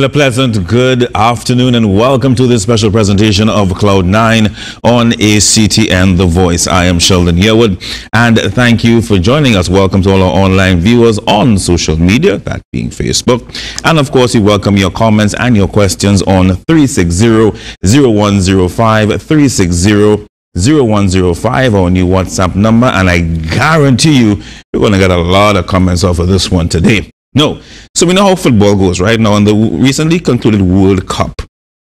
Well, a pleasant good afternoon and welcome to this special presentation of Cloud9 on ACTN The Voice. I am Sheldon Yearwood and thank you for joining us. Welcome to all our online viewers on social media, that being Facebook. And of course, we welcome your comments and your questions on 360-0105, 360-0105, our new WhatsApp number. And I guarantee you, we're going to get a lot of comments off of this one today. No. So we know how football goes, right? Now, in the recently concluded World Cup,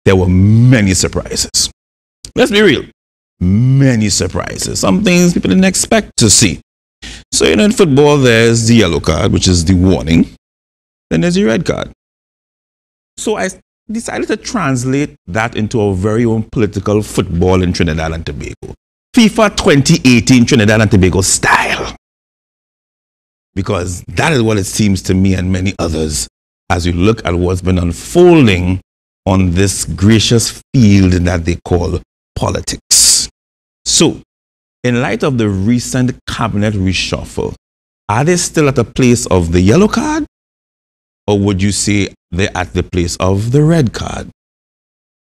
there were many surprises. Let's be real. Many surprises. Some things people didn't expect to see. So, in football, there's the yellow card, which is the warning. Then there's the red card. So I decided to translate that into our very own political football in Trinidad and Tobago. FIFA 2018 Trinidad and Tobago style. Because that is what it seems to me and many others as we look at what's been unfolding on this gracious field that they call politics. So, in light of the recent cabinet reshuffle, are they still at the place of the yellow card? Or would you say they're at the place of the red card?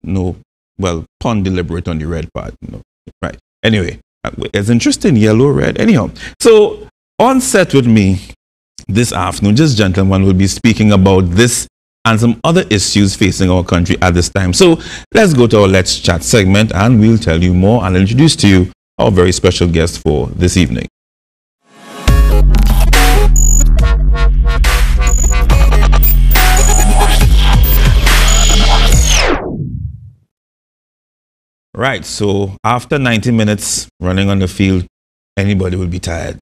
No. Well, pun deliberate on the red part. No. Right. Anyway, it's interesting, yellow, red. Anyhow, so on set with me this afternoon, this gentleman will be speaking about this and some other issues facing our country at this time. So let's go to our Let's Chat segment and we'll tell you more and introduce to you our very special guest for this evening. Right, so after 90 minutes running on the field, anybody will be tired.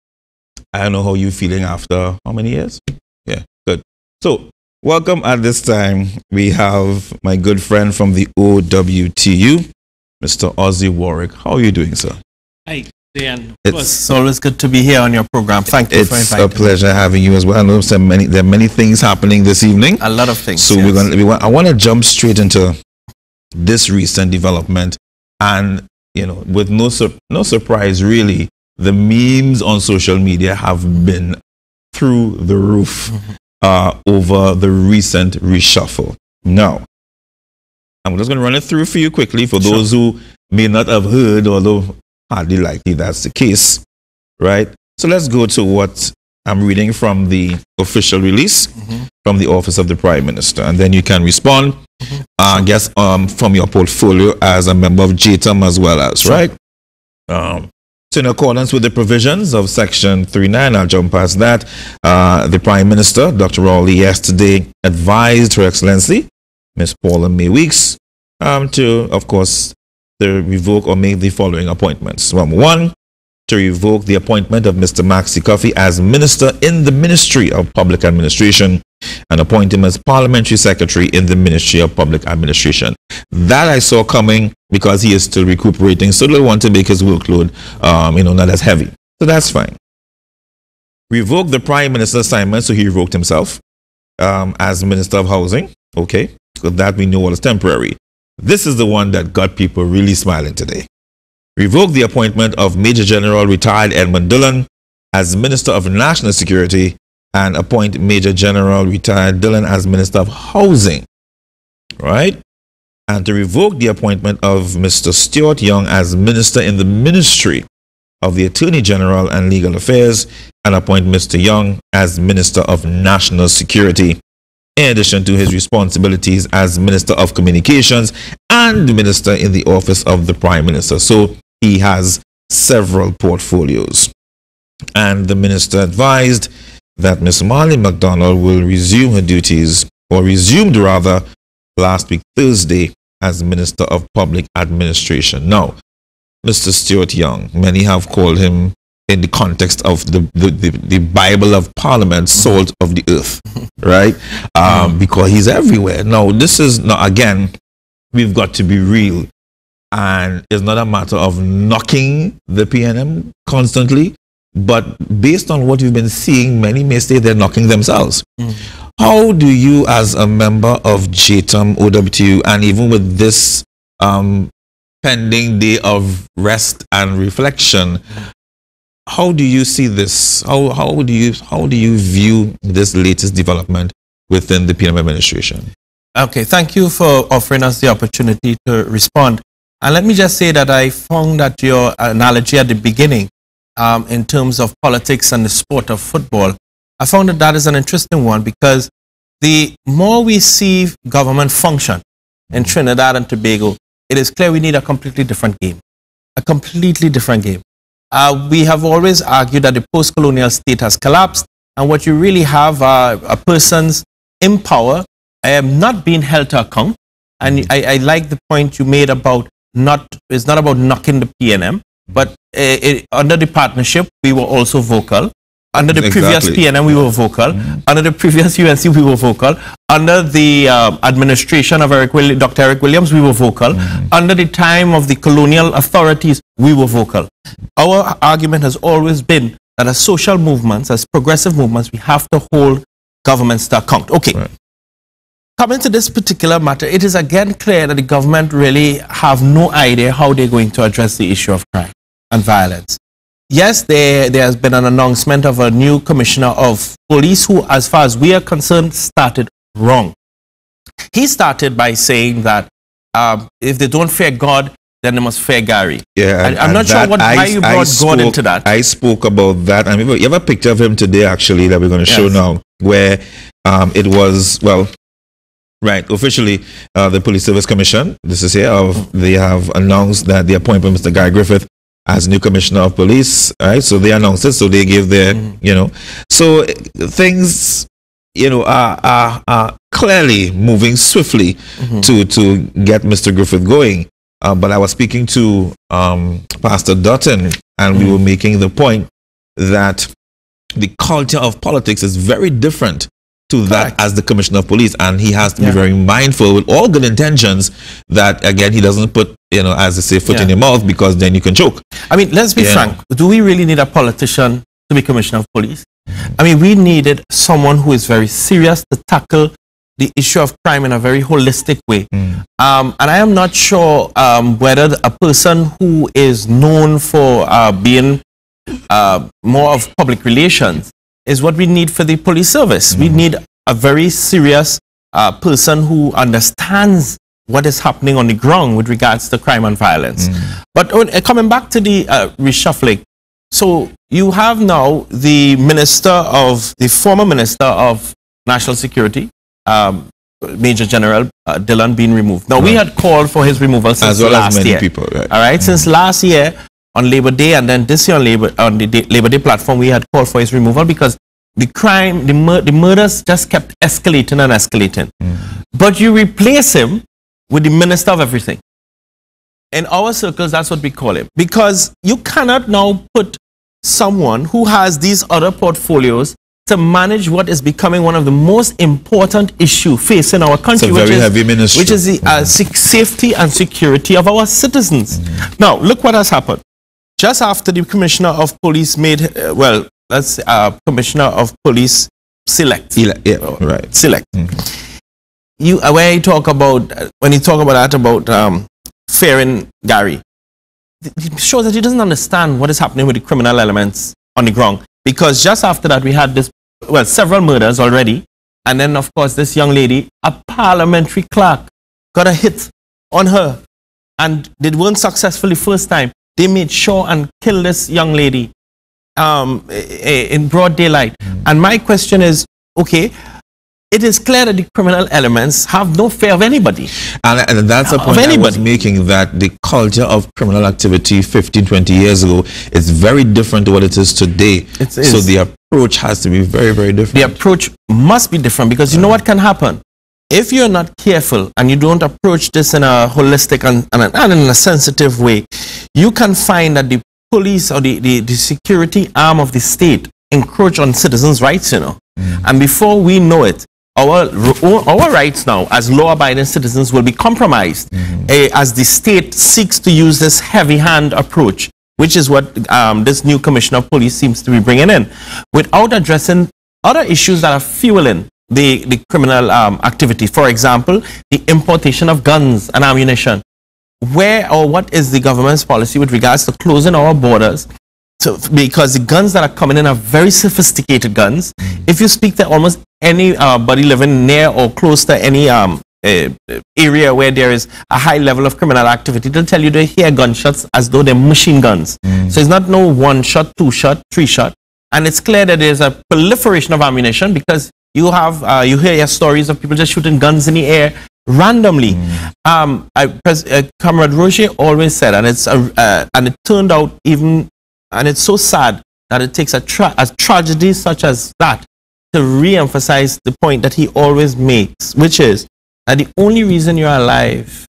I don't know how you're feeling after how many years? Yeah, good. So, welcome at this time. We have my good friend from the OWTU, Mr. Ozzy Warwick. How are you doing, sir? Hi, Dan. It's always good to be here on your program. Thank you for inviting me. It's a pleasure having you as well. I know there are many things happening this evening. A lot of things. So yes. I want to jump straight into this recent development, and with no surprise really. The memes on social media have been through the roof over the recent reshuffle. Now, I'm just going to run it through for you quickly for those who may not have heard, although hardly likely that's the case, right? So let's go to what I'm reading from the official release from the Office of the Prime Minister, and then you can respond, I guess, from your portfolio as a member of JTAM as well as, right? So in accordance with the provisions of Section 39, I'll jump past that, the Prime Minister, Dr. Rowley, yesterday advised Her Excellency, Ms. Paula May Weeks, to, of course, to revoke or make the following appointments. Number one, to revoke the appointment of Mr. Maxi Coffey as Minister in the Ministry of Public Administration and appoint him as Parliamentary Secretary in the Ministry of Public Administration. That I saw coming because he is still recuperating, so they want to make his workload, not as heavy. So that's fine. Revoke the Prime Minister's assignment, so he revoked himself as Minister of Housing. Okay, because that we know was temporary. This is the one that got people really smiling today. Revoke the appointment of Major General retired Edmund Dillon as Minister of National Security and appoint Major General retired Dillon as Minister of Housing, right? And to revoke the appointment of Mr. Stuart Young as Minister in the Ministry of the Attorney General and Legal Affairs and appoint Mr. Young as Minister of National Security, in addition to his responsibilities as Minister of Communications and Minister in the Office of the Prime Minister. So he has several portfolios. And the Minister advised that Ms. Marley MacDonald will resume her duties, or resumed rather, last week Thursday as Minister of Public Administration. Now, Mr. Stuart Young, many have called him, in the context of the Bible of Parliament, salt of the earth, right? Because he's everywhere. Now, this is not, again, we've got to be real. And it's not a matter of knocking the PNM constantly, but based on what we've been seeing, many may say they're knocking themselves. How do you, as a member of JTAM, OWTU, and even with this pending day of rest and reflection, how do you see this? How do you view this latest development within the PNM administration? Okay, thank you for offering us the opportunity to respond. And let me just say that I found that your analogy at the beginning, in terms of politics and the sport of football, I found that that is an interesting one, because the more we see government function in Trinidad and Tobago, it is clear we need a completely different game. A completely different game. We have always argued that the post-colonial state has collapsed, and what you really have are persons in power not being held to account. And I like the point you made about it's not about knocking the PNM, but under the partnership, we were also vocal. Under the previous PNM, we were vocal. Under the previous UNC, we were vocal. Under the administration of Dr. Eric Williams, we were vocal. Under the time of the colonial authorities, we were vocal. Our argument has always been that as social movements, as progressive movements, we have to hold governments to account. Okay. Right. Coming to this particular matter, it is again clear that the government really have no idea how they're going to address the issue of crime and violence. Yes, there has been an announcement of a new commissioner of police who, as far as we are concerned, started wrong. He started by saying that if they don't fear God, then they must fear Gary. Yeah, I'm not sure why you brought God into that. I spoke about that. I mean, you have a picture of him today, actually, that we're going to show now, where it was, well, right, officially, the Police Service Commission, this is here, they have announced that the appointment of Mr. Guy Griffith as new commissioner of police, right? So they announced it, so they gave their, you know, so things, you know, are clearly moving swiftly to get Mr. Griffith going. But I was speaking to Pastor Dutton, and we were making the point that the culture of politics is very different to that as the commissioner of police, and he has to be very mindful, with all good intentions, that again he doesn't put, you know, as they say, foot in your mouth, because then you can choke. I mean, let's be frank. Do we really need a politician to be commissioner of police? I mean, we needed someone who is very serious to tackle the issue of crime in a very holistic way. And I am not sure whether a person who is known for being more of public relations is what we need for the police service. We need a very serious person who understands what is happening on the ground with regards to crime and violence. But coming back to the reshuffling, so you have now the former Minister of National Security, Major General Dillon, being removed. Now, we had called for his removal since last year. People, right? All right, since last year on Labor Day, and then this year on the Labor Day platform, we had called for his removal because the crime, the murders just kept escalating and escalating. But you replace him with the Minister of Everything. In our circles, that's what we call him. Because you cannot now put someone who has these other portfolios to manage what is becoming one of the most important issues facing our country, which is the safety and security of our citizens. Now, look what has happened. Just after the Commissioner of Police made, Commissioner of Police select. Select. When you talk about that, about fearing Gary, it shows that he doesn't understand what is happening with the criminal elements on the ground. Because just after that, we had several murders already. And then, of course, this young lady, a parliamentary clerk, got a hit on her. And they weren't successful the first time. They made sure and kill this young lady in broad daylight. And my question is, okay, it is clear that the criminal elements have no fear of anybody. And that's the point I was making, that the culture of criminal activity 15, 20 years ago is very different to what it is today. So the approach has to be very, very different. The approach must be different, because you know what can happen? If you're not careful and you don't approach this in a holistic and in a sensitive way, you can find that the police or the security arm of the state encroach on citizens' rights, you know. And before we know it, our rights now as law-abiding citizens will be compromised as the state seeks to use this heavy-hand approach, which is what this new commissioner of police seems to be bringing in, without addressing other issues that are fueling the criminal activity. For example, the importation of guns and ammunition. Where or what is the government's policy with regards to closing our borders? Because the guns that are coming in are very sophisticated guns. If you speak to almost anybody living near or close to any area where there is a high level of criminal activity, they'll tell you they hear gunshots as though they're machine guns. So it's not no 1 shot, 2 shot, 3 shot. And it's clear that there's a proliferation of ammunition because you have, you hear stories of people just shooting guns in the air randomly. Comrade Roger always said, and it turned out even, and it's so sad that it takes a tragedy such as that to re-emphasize the point that he always makes, which is that the only reason you're alive,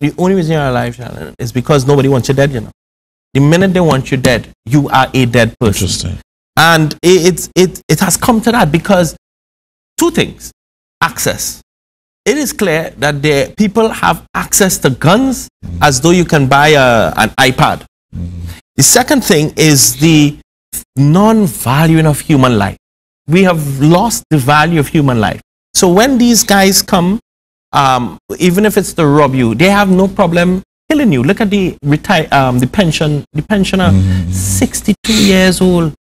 Shannon, is because nobody wants you dead, you know. The minute they want you dead, you are a dead person. Interesting. And it has come to that because 2 things. Access. It is clear that the people have access to guns as though you can buy an iPad. The second thing is the non-valuing of human life. We have lost the value of human life. So when these guys come, even if it's to rob you, they have no problem killing you. Look at the pensioner, 62 years old.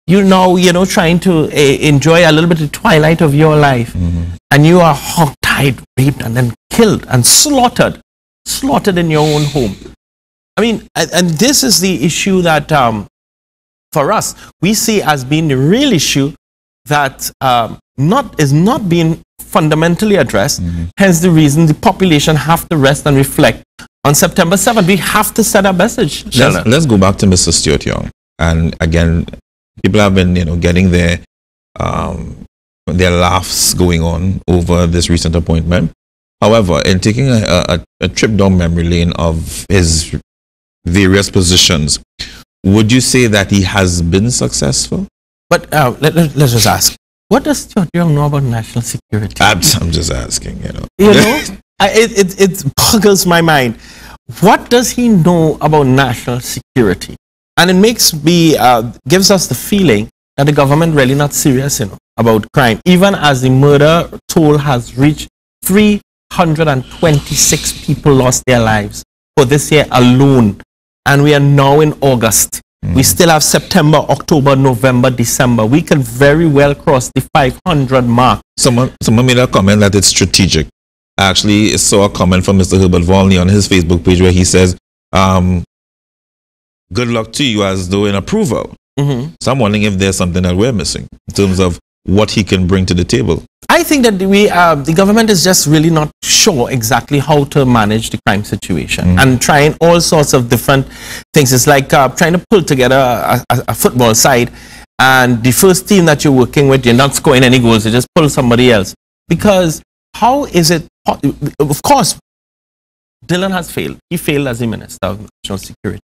You know, trying to enjoy a little bit of the twilight of your life, and you are hog-tied, raped, and then killed and slaughtered in your own home. I mean, and this is the issue that, for us, we see as being the real issue that is not being fundamentally addressed. Hence the reason the population have to rest and reflect on September 7th. We have to send a message. Let's go back to Mr. Stuart Young. And again, people have been, getting their laughs going on over this recent appointment. However, in taking a trip down memory lane of his various positions, would you say that he has been successful? But let's just ask, what does Stuart Young know about national security? I'm just asking, It boggles my mind. What does he know about national security? And it makes me, gives us the feeling that the government really not serious, about crime. Even as the murder toll has reached 326 people lost their lives for this year alone. And we are now in August. We still have September, October, November, December. We can very well cross the 500 mark. Someone made a comment that it's strategic. I actually saw a comment from Mr. Herbert Volney on his Facebook page where he says, good luck to you, as though in approval. So I'm wondering if there's something that we're missing in terms of what he can bring to the table. I think that the government is just really not sure exactly how to manage the crime situation and trying all sorts of different things. It's like trying to pull together a football side, and the first team that you're working with, you're not scoring any goals, you just pull somebody else. Because how is it, of course, Dillon has failed. He failed as the Minister of National Security.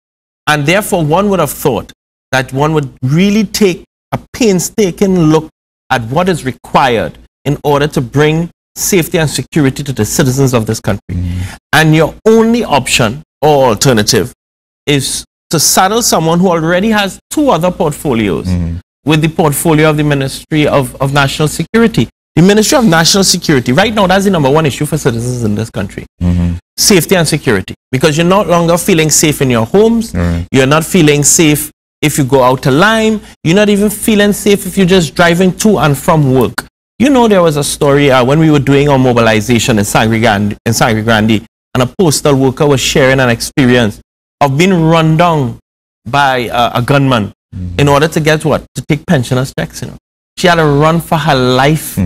And therefore, one would have thought that one would really take a painstaking look at what is required in order to bring safety and security to the citizens of this country. And your only option or alternative is to saddle someone who already has 2 other portfolios with the portfolio of the Ministry of National Security. The Ministry of National Security, right now, that's the #1 issue for citizens in this country. Safety and security. Because you're no longer feeling safe in your homes. You're not feeling safe if you go out to Lime. You're not even feeling safe if you're just driving to and from work. There was a story when we were doing our mobilization in Sangre Grande, and a postal worker was sharing an experience of being run down by a gunman in order to get what? To take pensioners' checks, She had to run for her life.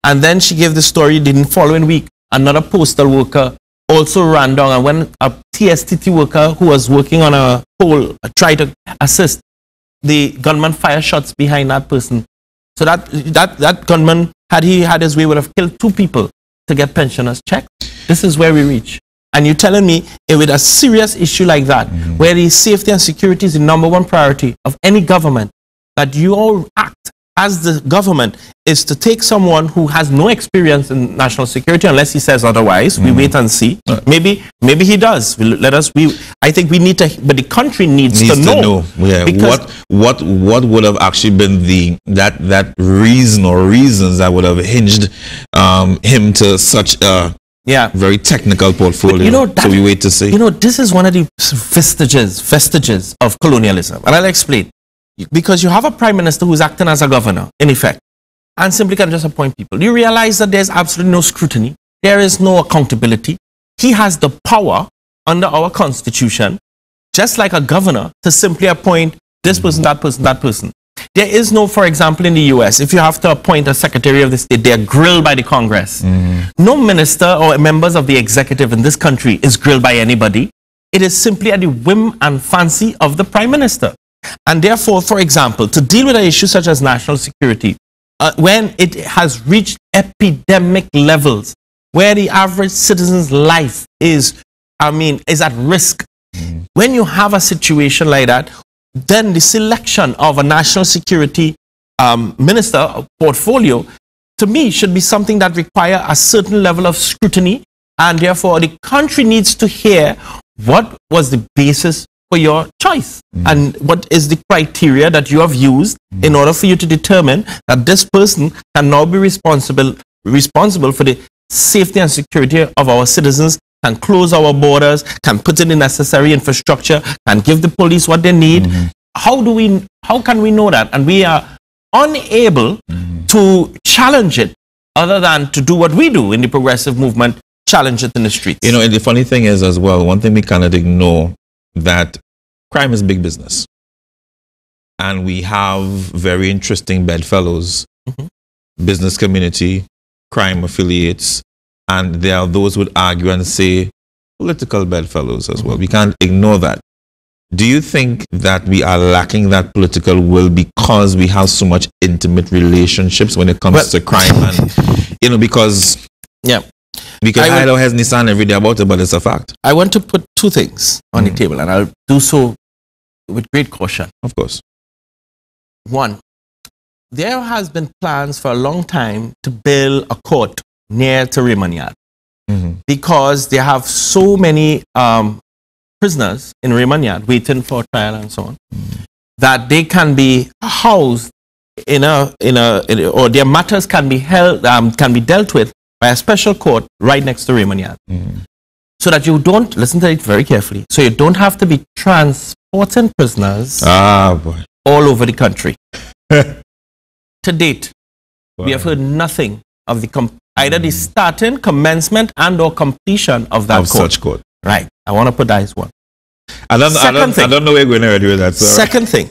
And then she gave the story the following week. Another postal worker also ran down, and when a TSTT worker who was working on a pole tried to assist, the gunman fired shots behind that person. So that gunman, had he had his way, would have killed 2 people to get pensioners' checks. This is where we reach. And you're telling me, with a serious issue like that, where the safety and security is the #1 priority of any government, that you all act as the government is to take someone who has no experience in national security, unless he says otherwise. We wait and see. Maybe he does. I think we need to, but the country needs to know. Yeah. What would have actually been that reason or reasons that would have hinged him to such a very technical portfolio. So we wait to see. This is one of the vestiges of colonialism, and I'll explain. Because you have a prime minister who's acting as a governor, in effect, and simply can just appoint people. You realize that there's absolutely no scrutiny. There is no accountability. He has the power under our constitution, just like a governor, to simply appoint this person, that person, that person. There is no, for example, in the US, if you have to appoint a secretary of the state, they are grilled by the Congress. No minister or members of the executive in this country is grilled by anybody. It is simply at the whim and fancy of the prime minister. And therefore, for example, to deal with an issue such as national security, when it has reached epidemic levels, where the average citizen's life is at risk, when you have a situation like that, then the selection of a national security minister portfolio, to me, should be something that require a certain level of scrutiny, and therefore the country needs to hear what was the basis for your choice and what is the criteria that you have used in order for you to determine that this person can now be responsible for the safety and security of our citizens, can close our borders, can put in the necessary infrastructure, can give the police what they need. How can we know that? And we are unable to challenge it, other than to do what we do in the progressive movement, challenge it in the streets. You know, and the funny thing is as well, one thing we cannot ignore, that crime is big business. And we have very interesting bedfellows, business community, crime affiliates, and there are those who would argue and say political bedfellows as well. We can't ignore that. Do you think that we are lacking that political will because we have so much intimate relationships when it comes to crime? And, because we can hide our heads in the sand every day about it, but it's a fact. I want to put two things on the table, and I'll do so with great caution. Of course. One, there has been plans for a long time to build a court near to Raymond Yard, because they have so many prisoners in Raymond Yard waiting for trial and so on, that they can be housed or their matters can be held, can be dealt with by a special court right next to Raymond Yard. So that you don't, listen to it very carefully, so you don't have to be transporting prisoners all over the country. To date, we have heard nothing of either the starting, commencement, and or completion of that such court. Right. I want to put that as one. I don't know where you're going to do that. So. Second thing.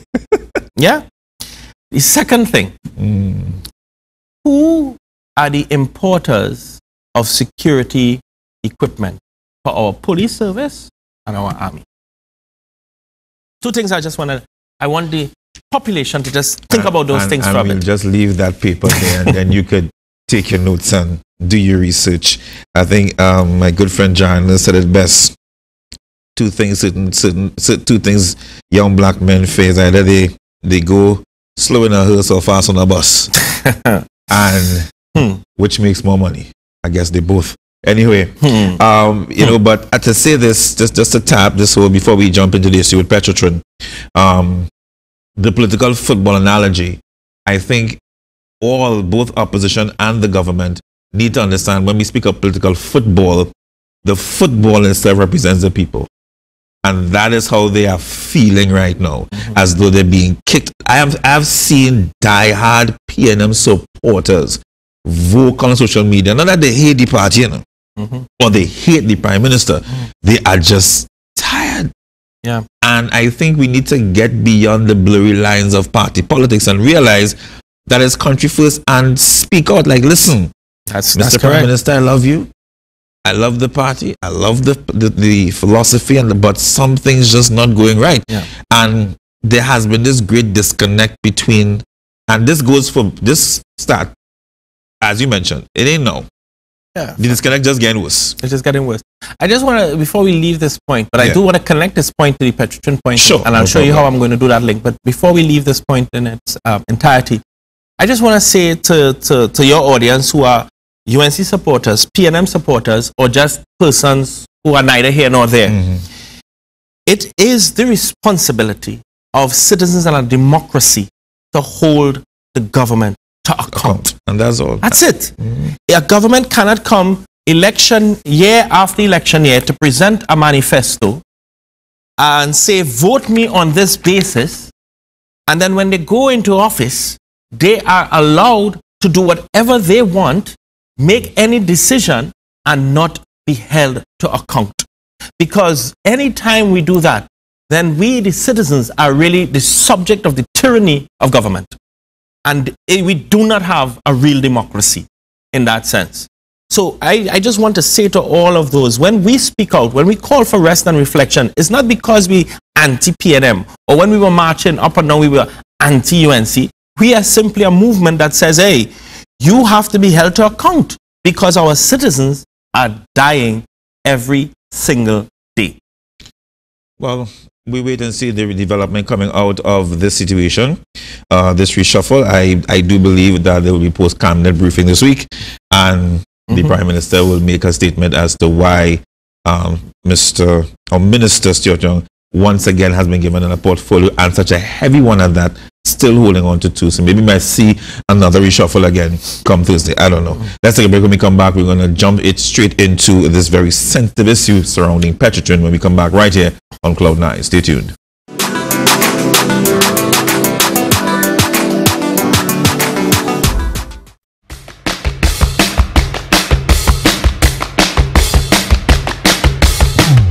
The second thing. Who are the importers of security equipment for our police service and our army? Two things I want the population to just think about those things for a bit. We'll just leave that paper there, and then you could take your notes and do your research. I think my good friend John said it best. Two things young black men face: either they go slow in a hearse or fast on a bus, and which makes more money? I guess they both. Anyway, but to say this, just to tap this whole before we jump into the issue with Petrotron, the political football analogy, I think both opposition and the government need to understand, when we speak of political football, the football itself represents the people. And that is how they are feeling right now, as though they're being kicked. I have seen diehard PNM supporters vocal on social media, not that they hate the party, or they hate the prime minister. They are just tired. Yeah. And I think we need to get beyond the blurry lines of party politics and realize that it's country first, and speak out like, listen, Mr. Prime Minister, I love you. I love the party. I love the philosophy, but something's just not going right. Yeah. And there has been this great disconnect between, and this start, as you mentioned, it ain't now. Yeah. The disconnect just getting worse. It's just getting worse. I just want to, before we leave this point, but I do want to connect this point to the Petrotron point. Sure. And I'll show you how I'm going to do that link. But before we leave this point in its entirety, I just want to say to your audience who are UNC supporters, PNM supporters, or just persons who are neither here nor there, it is the responsibility of citizens and a democracy to hold the government to account. And that's all. That's it. A government cannot come election year after election year to present a manifesto and say, vote me on this basis, and then when they go into office, they are allowed to do whatever they want, make any decision and not be held to account. Because anytime we do that, then we, the citizens, are really the subject of the tyranny of government. And we do not have a real democracy in that sense. So I just want to say to all of those, when we speak out, when we call for rest and reflection, it's not because we anti-PNM, or when we were marching up and down, we were anti-UNC. We are simply a movement that says, hey, you have to be held to account because our citizens are dying every single day. Well, we wait and see the development coming out of this situation, this reshuffle. I do believe that there will be post-cabinet briefing this week, and the Prime Minister will make a statement as to why Minister Stuart Young once again has been given a portfolio, and such a heavy one at that, still holding on to two. So maybe we might see another reshuffle again come Thursday. I don't know. Let's take a break. When we come back, we're going to jump it straight into this very sensitive issue surrounding Petrotrin when we come back right here on Cloud 9. Stay tuned.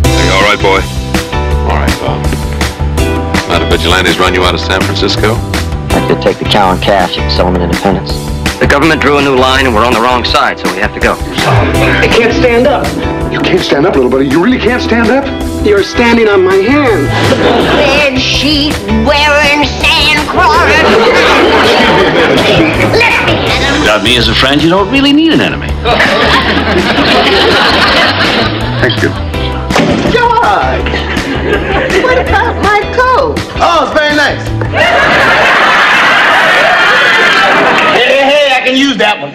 Are you all right, boy? All right, Bob. Now the vigilantes run you out of San Francisco? I could take the cow and calf, you can sell them in Independence. The government drew a new line and we're on the wrong side, so we have to go. I can't stand up. You can't stand up, little buddy. You really can't stand up? You're standing on my hand. Red sheet wearing sand crawling. Let me at him. Without me as a friend, you don't really need an enemy. Thank you. George, what about my coat? Oh, it's very nice. Hey, I can use that one.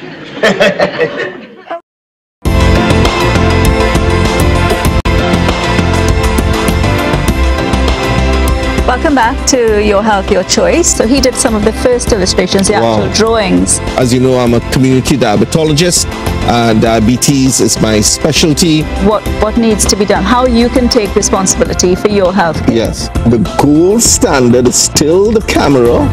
Welcome back to Your Health, Your Choice. So he did some of the first illustrations, the actual drawings. As you know, I'm a community diabetologist. Diabetes is my specialty. What needs to be done? How you can take responsibility for your health. Yes. The gold standard is still the camera.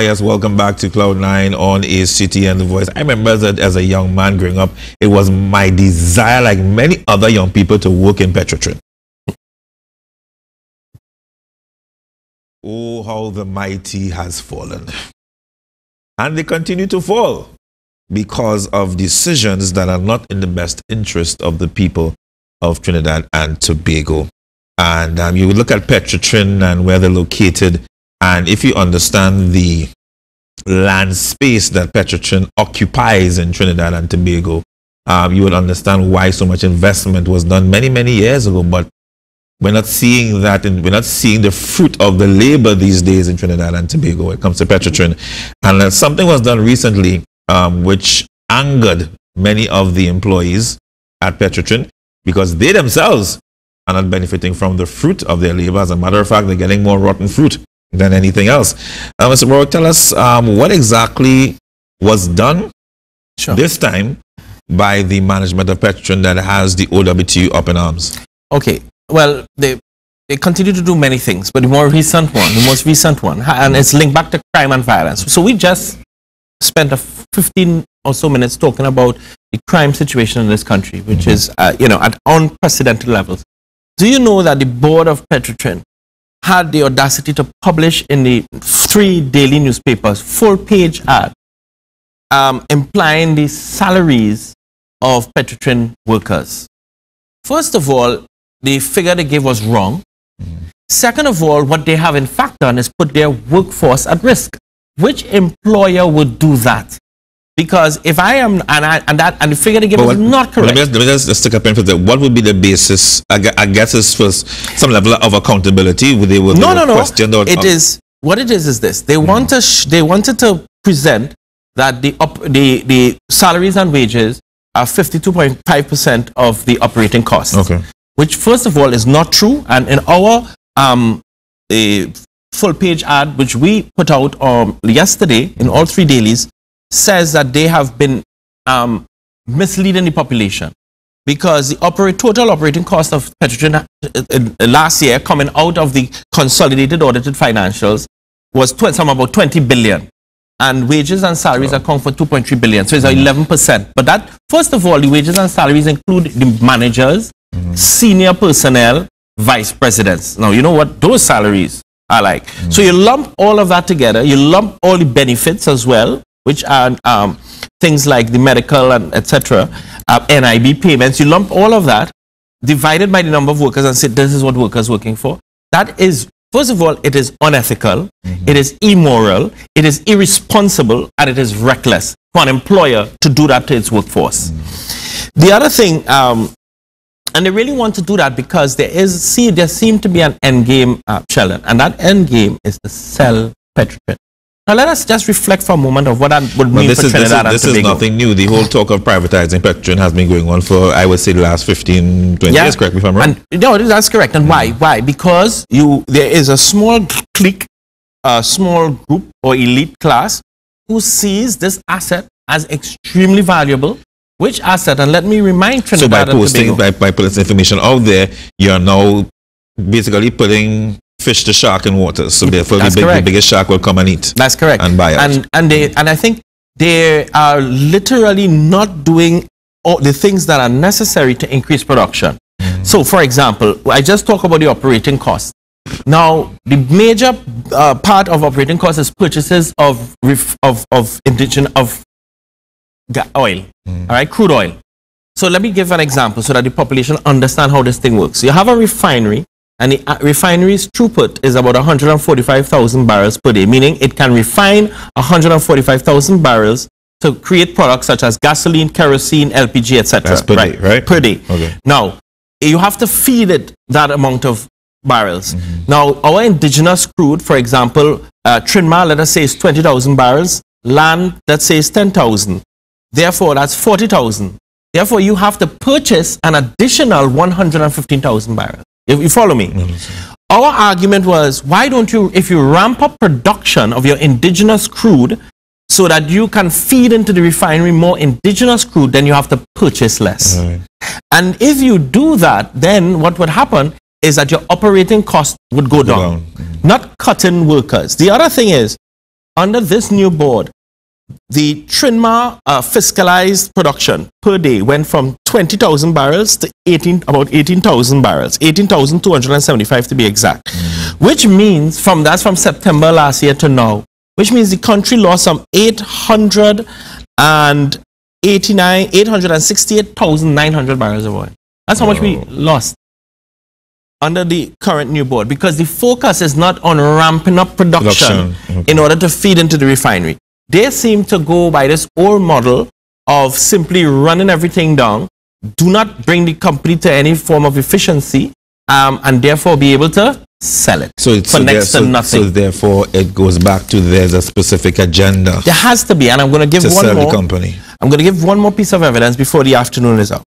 Yes, welcome back to Cloud 9 on ACT and The Voice. I remember that as a young man growing up, it was my desire, like many other young people, to work in Petrotrin. Oh, how the mighty has fallen. And they continue to fall because of decisions that are not in the best interest of the people of Trinidad and Tobago. And you look at Petrotrin and where they're located, and if you understand the land space that Petrotrin occupies in Trinidad and Tobago, you would understand why so much investment was done many, many years ago. But we're not seeing that, and we're not seeing the fruit of the labor these days in Trinidad and Tobago when it comes to Petrotrin. And something was done recently which angered many of the employees at Petrotrin, because they themselves are not benefiting from the fruit of their labor. As a matter of fact, they're getting more rotten fruit than anything else. Mr. Warwick, tell us what exactly was done this time by the management of Petrotrin that has the OWTU up in arms. Okay, well, they continue to do many things, but the most recent one, and it's linked back to crime and violence. So we just spent 15 or so minutes talking about the crime situation in this country, which is, at unprecedented levels. Do you know that the board of Petrotrin had the audacity to publish in the 3 daily newspapers full-page ad implying the salaries of Petrotrin workers? First of all, the figure they gave was wrong. Second of all, what they have in fact done is put their workforce at risk. Which employer would do that? Because if I am, and the figure they give is not correct. Let me just stick up in for that. What would be the basis? I guess it's first some level of accountability. They will question or, it is what it is this. They want to they wanted to present that the salaries and wages are 52.5% of the operating costs. Okay. Which first of all is not true. And in our full page ad, which we put out yesterday in all 3 dailies, says that they have been misleading the population, because the total operating cost of Petrogen last year, coming out of the consolidated audited financials, was about 20 billion, and wages and salaries account for 2.3 billion, so it's 11%. But that, first of all, the wages and salaries include the managers, senior personnel, vice presidents. Now you know what those salaries are like. So you lump all of that together, you lump all the benefits as well, which are things like the medical and etc., NIB payments. You lump all of that, divided by the number of workers, and say this is what workers are working for. That is, first of all, it is unethical, it is immoral, it is irresponsible, and it is reckless for an employer to do that to its workforce. The other thing, and they really want to do that because there seem to be an end game, Sheldon, and that end game is to sell Petrogen. Now let us just reflect for a moment of what that would mean for Trinidad and Tobago. This is nothing new. The whole talk of privatizing Petrogen has been going on for, I would say, the last 15, 20 years, correct me if I'm wrong. No, that's correct. And why? Why? Because there is a small clique, a small group or elite class who sees this asset as extremely valuable. Which asset? And let me remind Trinidad and Tobago. By putting this information out there, you are now basically putting fish to shark in waters. So therefore the biggest shark will come and eat. That's correct. And buy out. And I think they are literally not doing all the things that are necessary to increase production. So for example, I just talk about the operating cost. Now the major part of operating cost is purchases of indigenous oil, all right, crude oil. So let me give an example so that the population understand how this thing works. So you have a refinery, and the refinery's throughput is about 145,000 barrels per day, meaning it can refine 145,000 barrels to create products such as gasoline, kerosene, LPG, etc. That's per day, right? Per day. Okay. Now, you have to feed it that amount of barrels. Now, our indigenous crude, for example, Trinma, let us say, is 20,000 barrels. Land, let's say, is 10,000. Therefore, that's 40,000. Therefore, you have to purchase an additional 115,000 barrels. If you follow me. Our argument was, why don't you, if you ramp up production of your indigenous crude so that you can feed into the refinery more indigenous crude, then you have to purchase less. And if you do that, then what would happen is that your operating cost would go down. Not cutting workers. The other thing is, under this new board, the Trinma fiscalized production per day went from 20,000 barrels to about 18,000 barrels, 18,275 to be exact. Which means from September last year to now, which means the country lost some 868,900 barrels of oil. That's how much we lost under the current new board, because the focus is not on ramping up production. In order to feed into the refinery. They seem to go by this old model of simply running everything down, do not bring the company to any form of efficiency, and therefore be able to sell it for next to nothing. So therefore it goes back to there's a specific agenda. There has to be, and I'm going to give one more. The company. I'm going to give one more piece of evidence before the afternoon is out.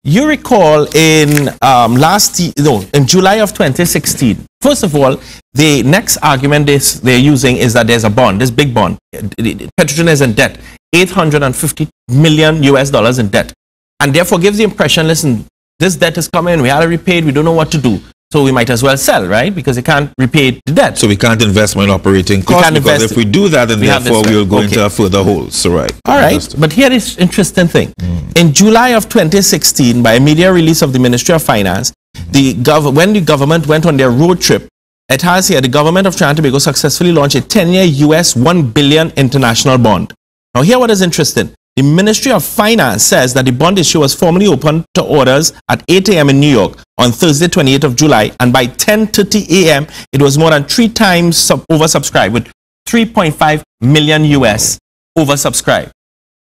You recall in in July of 2016. First of all, the next argument they're using is that there's a bond, this big bond. Petrogen is in debt, $850 million in debt, and therefore gives the impression, listen, this debt is coming, we had to repay it, we don't know what to do. So we might as well sell, right? Because they can't repay the debt. So we can't invest more in operating costs, because if we do that, then therefore we will go into a further hole. So all right. But here is interesting thing. In July of 2016, by a media release of the Ministry of Finance, when the government went on their road trip, it has here, the government of Trinidad and Tobago successfully launched a 10-year US $1 billion international bond. Now here what is interesting. The Ministry of Finance says that the bond issue was formally opened to orders at 8 a.m. in New York on Thursday, 28th of July, and by 10:30 a.m. it was more than 3 times oversubscribed, with 3.5 million US oversubscribed.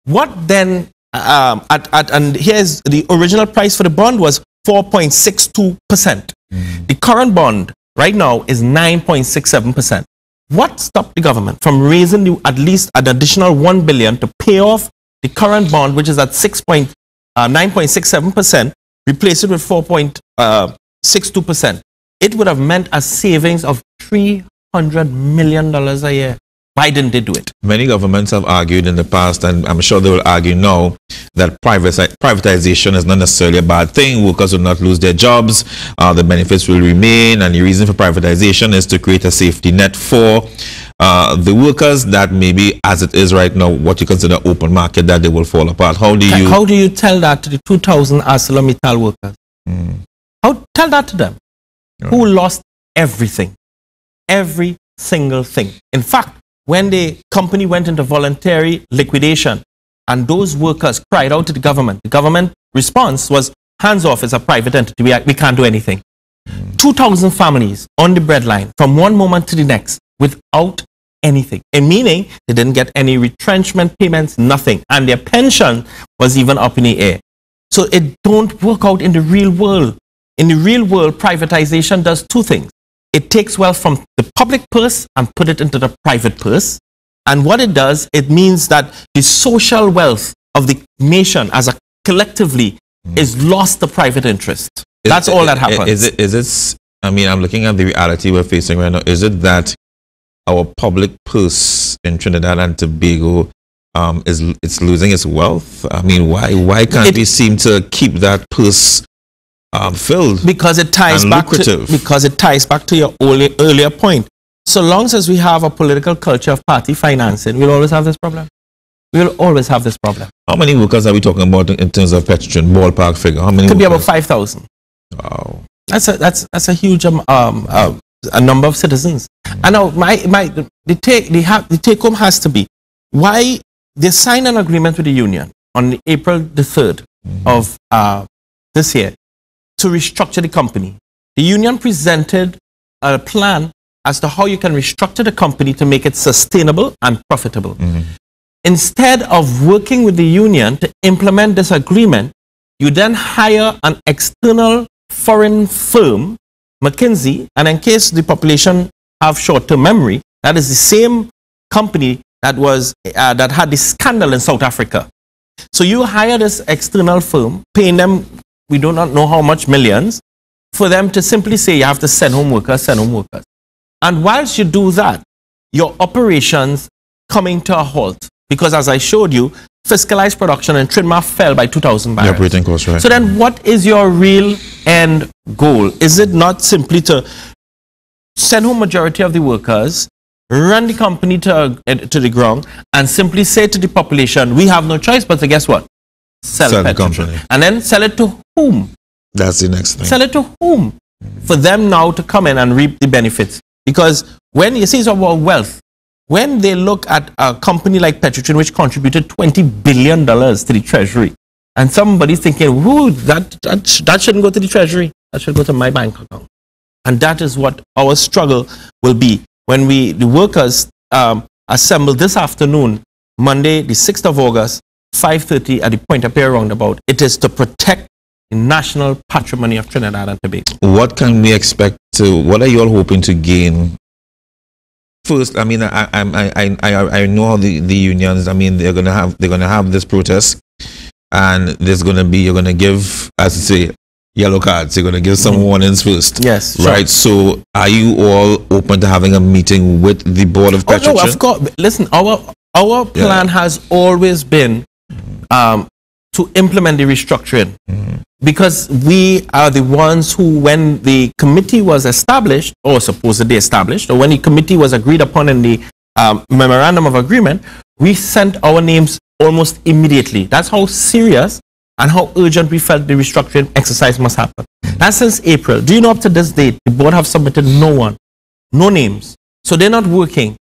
What then, and here's the original price for the bond was 4.62%. The current bond right now is 9.67%. What stopped the government from raising at least an additional $1 billion to pay off the current bond, which is at 9.67%, replace it with 4.62%? It would have meant a savings of $300 million a year. Why didn't they do it? Many governments have argued in the past, and I'm sure they will argue now, that privatization is not necessarily a bad thing. Workers will not lose their jobs. The benefits will remain. And the reason for privatization is to create a safety net for the workers that maybe, as it is right now, what you consider open market, that they will fall apart. How do you tell that to the 2,000 ArcelorMittal workers? Tell that to them, who lost everything, every single thing. In fact, when the company went into voluntary liquidation and those workers cried out to the government response was, hands off, it's a private entity, we can't do anything. 2,000 families on the breadline from one moment to the next without anything. And meaning they didn't get any retrenchment payments, nothing. And their pension was even up in the air. So it don't work out in the real world. In the real world, privatization does two things. It takes wealth from the public purse and put it into the private purse. And what it does, it means that the social wealth of the nation as a collectively is lost to private interest. That's all that happens. I mean, I'm looking at the reality we're facing right now. Is it that our public purse in Trinidad and Tobago it's losing its wealth? I mean, why can't we seem to keep that purse filled? Because it ties back to your earlier point. So long as we have a political culture of party financing, we'll always have this problem. We'll always have this problem. How many workers are we talking about in terms of Petrotrin, ballpark figure? How many? Could be about 5,000. Wow, that's a huge a number of citizens. And now the take home has to be why they signed an agreement with the union on April the 3rd of this year to restructure the company. The union presented a plan as to how you can restructure the company to make it sustainable and profitable. Instead of working with the union to implement this agreement, you then hire an external foreign firm, McKinsey, and in case the population have short-term memory, that is the same company that had this scandal in South Africa. So you hire this external firm, paying them, we do not know how much, millions, for them to simply say you have to send home workers, send home workers. And whilst you do that, your operations coming to a halt. Because as I showed you, fiscalized production in Trinidad fell by 2,000 barrels. The operating cost, right. So then what is your real end goal? Is it not simply to send home majority of the workers, run the company to the ground, and simply say to the population, we have no choice but to guess what? Sell the company. And then sell it to whom? That's the next thing. Sell it to whom? For them now to come in and reap the benefits. Because when you see it's about wealth, when they look at a company like Petrotrin, which contributed $20 billion to the treasury, and somebody's thinking, whoo, that shouldn't go to the treasury, that should go to my bank account. And that is what our struggle will be when the workers assemble this afternoon, Monday, the 6th of August, 5:30 at the Point-a-Pier roundabout. It is to protect the national patrimony of Trinidad and Tobago. What can we expect what are you all hoping to gain? First, I mean, I know how the unions, I mean, they're gonna have this protest, and you're gonna give, as you say, yellow cards. You're gonna give some warnings first. Yes, right. Sure. So, are you all open to having a meeting with the board of Petrotrin? No, of course. Listen, our plan has always been to implement the restructuring, because we are the ones who, when the committee was established, or supposedly established, or when the committee was agreed upon in the memorandum of agreement, we sent our names almost immediately. That's how serious and how urgent we felt the restructuring exercise must happen. That's since April. Do you know up to this date, the board have submitted no one, no names. So they're not working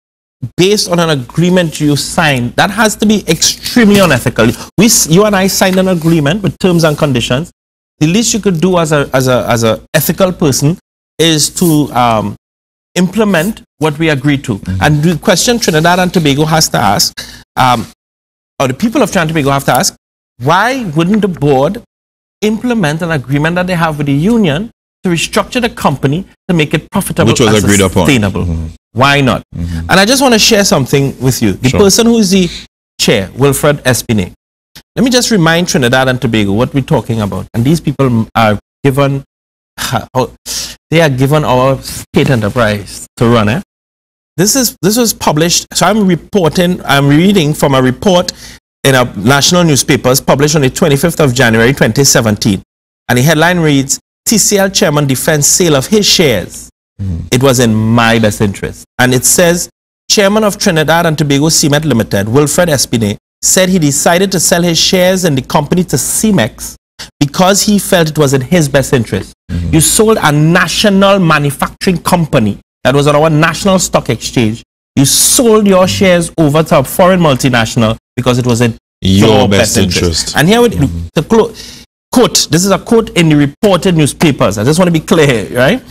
based on an agreement you signed. That has to be extremely unethical. You and I signed an agreement with terms and conditions. The least you could do as a ethical person is to implement what we agreed to. And the question Trinidad and Tobago has to ask, or the people of Trinidad and Tobago have to ask, why wouldn't the board implement an agreement that they have with the union to restructure the company to make it profitable which was and agreed sustainable? upon. Why not? And I just want to share something with you. The person who is the chair, Wilfred Espinay. Let me just remind Trinidad and Tobago what we're talking about. And these people are given, they are given our state enterprise to run. This was published. So I'm reading from a report in a national newspapers published on the 25th of January 2017. And the headline reads, TCL chairman defends sale of his shares. It was in my best interest. And it says, chairman of Trinidad and Tobago Cement Limited, Wilfred Espinay, said he decided to sell his shares in the company to CEMEX because he felt it was in his best interest. You sold a national manufacturing company that was on our national stock exchange. You sold your shares over to a foreign multinational because it was in your best interest. And here, the quote, this is a quote in the reported newspapers. I just want to be clear, right?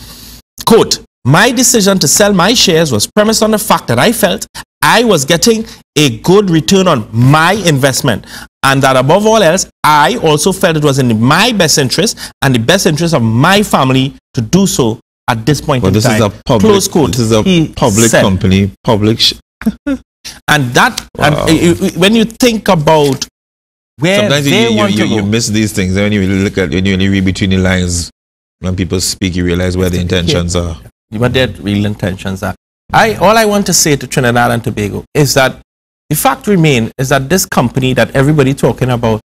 Quote, my decision to sell my shares was premised on the fact that I felt I was getting a good return on my investment, and that above all else, I also felt it was in my best interest and the best interest of my family to do so at this point in time. This is a public, close quote. This is a public company, public. And that, and when you think about where sometimes they want to go, you miss these things. When you really look at, when you really read between the lines, when people speak, you realize where the intentions are. What their real intentions are. All I want to say to Trinidad and Tobago is that the fact remains is that this company that everybody talking about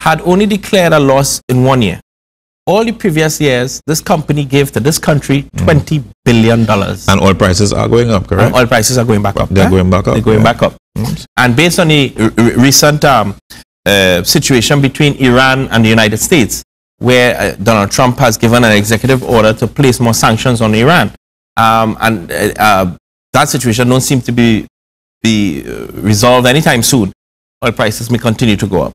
had only declared a loss in 1 year. All the previous years, this company gave to this country $20 billion. And oil prices are going up, correct? And oil prices are going back up. They're going back up. They're going back up. And based on the recent situation between Iran and the United States, where Donald Trump has given an executive order to place more sanctions on Iran. That situation don't seem to be resolved anytime soon. Oil prices may continue to go up.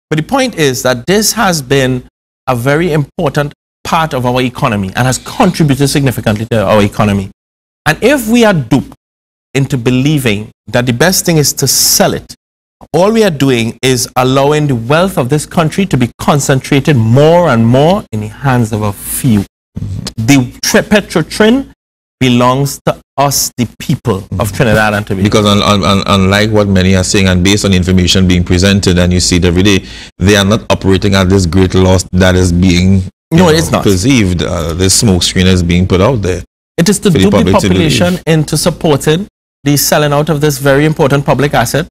But the point is that this has been a very important part of our economy and has contributed significantly to our economy. And if we are duped into believing that the best thing is to sell it, all we are doing is allowing the wealth of this country to be concentrated more and more in the hands of a few. The Petrotrin belongs to us, the people of Trinidad and Tobago. Because unlike what many are saying, and based on the information being presented, and you see it every day, they are not operating at this great loss that is being it's not perceived. This smoke screen is being put out there. It is to dupe the population into supporting the selling out of this very important public asset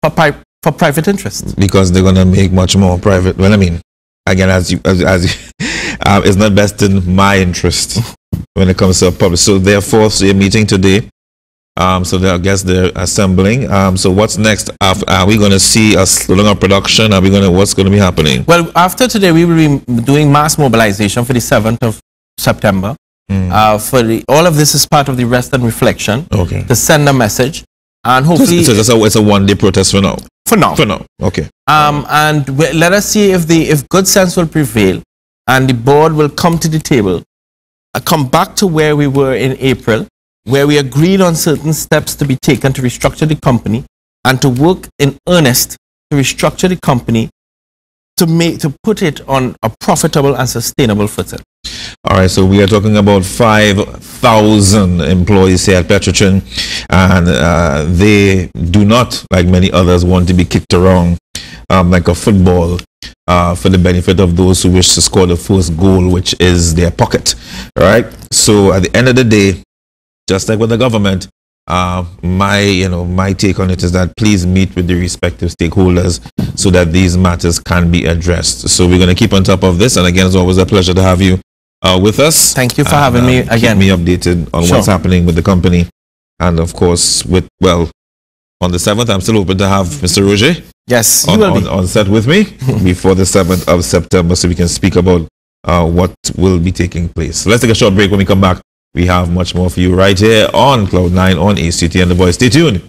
for private interests. Because they're going to make much more private. Well, I mean, again, it's not best in my interest when it comes to public. So therefore, so you're meeting today. So I guess they're assembling. So what's next? Are we going to see a slowing of production? What's going to be happening? Well, after today, we will be doing mass mobilization for the 7th of September. All of this is part of the rest and reflection. Okay. To send a message. And hopefully... So it's a one-day protest for now? For now. For now, okay. And let us see if good sense will prevail and the board will come to the table, come back to where we were in April, where we agreed on certain steps to be taken to restructure the company and to work in earnest to restructure the company to put it on a profitable and sustainable footing. All right, so we are talking about 5,000 employees here at Petrotrin, and they do not, like many others, want to be kicked around like a football for the benefit of those who wish to score the first goal, which is their pocket. All right, so at the end of the day, just like with the government, my take on it is that please meet with the respective stakeholders so that these matters can be addressed. So we're going to keep on top of this, and again, it's always a pleasure to have you with us. Thank you for having me again. Keep me updated on what's happening with the company, and of course, on the 7th, I'm still open to have Mr. Roger. Yes, on set with me before the 7th of September, so we can speak about what will be taking place. So let's take a short break. When we come back, we have much more for you right here on Cloud9 on ACT and The Voice. Stay tuned.